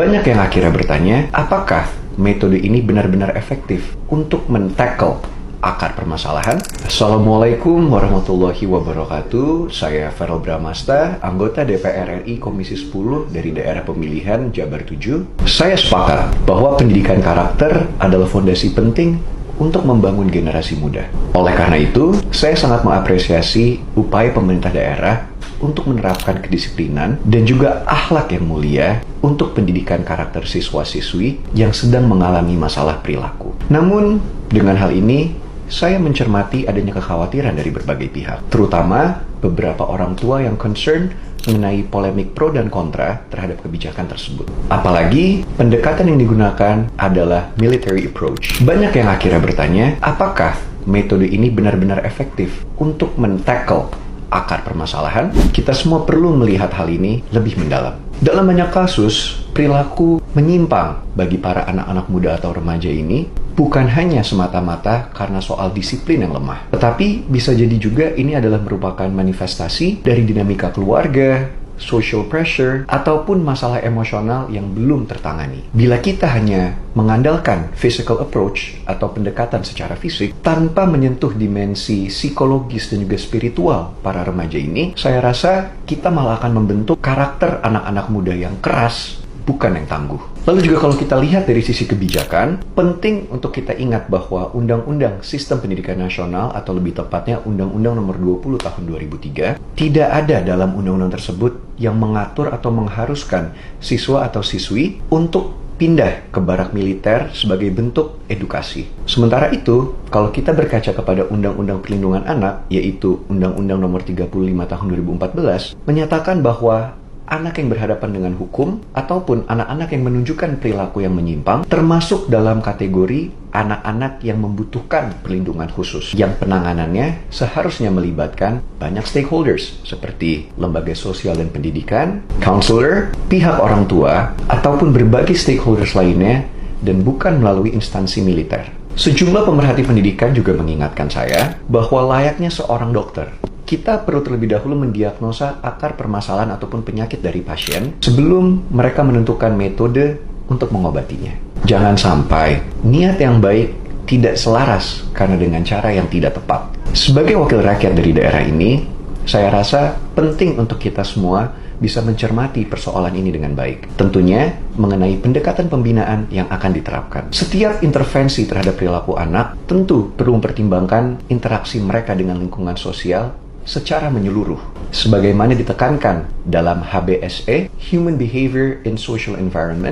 Banyak yang akhirnya bertanya, apakah metode ini benar-benar efektif untuk men-tackle akar permasalahan? Assalamualaikum warahmatullahi wabarakatuh. Saya Feral Bramasta, anggota DPR RI Komisi 10 dari daerah pemilihan Jabar 7. Saya sepakat bahwa pendidikan karakter adalah fondasi penting untuk membangun generasi muda. Oleh karena itu, saya sangat mengapresiasi upaya pemerintah daerah untuk menerapkan kedisiplinan dan juga akhlak yang mulia untuk pendidikan karakter siswa-siswi yang sedang mengalami masalah perilaku. Namun, dengan hal ini, saya mencermati adanya kekhawatiran dari berbagai pihak, terutama beberapa orang tua yang concern mengenai polemik pro dan kontra terhadap kebijakan tersebut. Apalagi, pendekatan yang digunakan adalah military approach. Banyak yang akhirnya bertanya, apakah metode ini benar-benar efektif untuk men-tackle akar permasalahan? Kita semua perlu melihat hal ini lebih mendalam. Dalam banyak kasus, perilaku menyimpang bagi para anak-anak muda atau remaja ini bukan hanya semata-mata karena soal disiplin yang lemah, tetapi bisa jadi juga ini adalah merupakan manifestasi dari dinamika keluarga, social pressure, ataupun masalah emosional yang belum tertangani. Bila kita hanya mengandalkan physical approach atau pendekatan secara fisik tanpa menyentuh dimensi psikologis dan juga spiritual para remaja ini, saya rasa kita malah akan membentuk karakter anak-anak muda yang keras, bukan yang tangguh. Lalu juga kalau kita lihat dari sisi kebijakan, penting untuk kita ingat bahwa Undang-Undang Sistem Pendidikan Nasional atau lebih tepatnya Undang-Undang Nomor 20 Tahun 2003 tidak ada dalam undang-undang tersebut yang mengatur atau mengharuskan siswa atau siswi untuk pindah ke barak militer sebagai bentuk edukasi. Sementara itu, kalau kita berkaca kepada Undang-Undang Perlindungan Anak, yaitu Undang-Undang Nomor 35 Tahun 2014, menyatakan bahwa anak yang berhadapan dengan hukum ataupun anak-anak yang menunjukkan perilaku yang menyimpang termasuk dalam kategori anak-anak yang membutuhkan perlindungan khusus yang penanganannya seharusnya melibatkan banyak stakeholders seperti lembaga sosial dan pendidikan, counselor, pihak orang tua, ataupun berbagai stakeholders lainnya dan bukan melalui instansi militer. Sejumlah pemerhati pendidikan juga mengingatkan saya bahwa layaknya seorang dokter, kita perlu terlebih dahulu mendiagnosa akar permasalahan ataupun penyakit dari pasien sebelum mereka menentukan metode untuk mengobatinya. Jangan sampai niat yang baik tidak selaras karena dengan cara yang tidak tepat. Sebagai wakil rakyat dari daerah ini, saya rasa penting untuk kita semua bisa mencermati persoalan ini dengan baik. Tentunya mengenai pendekatan pembinaan yang akan diterapkan. Setiap intervensi terhadap perilaku anak tentu perlu mempertimbangkan interaksi mereka dengan lingkungan sosial secara menyeluruh, sebagaimana ditekankan dalam HBSE, Human Behavior in Social Environment,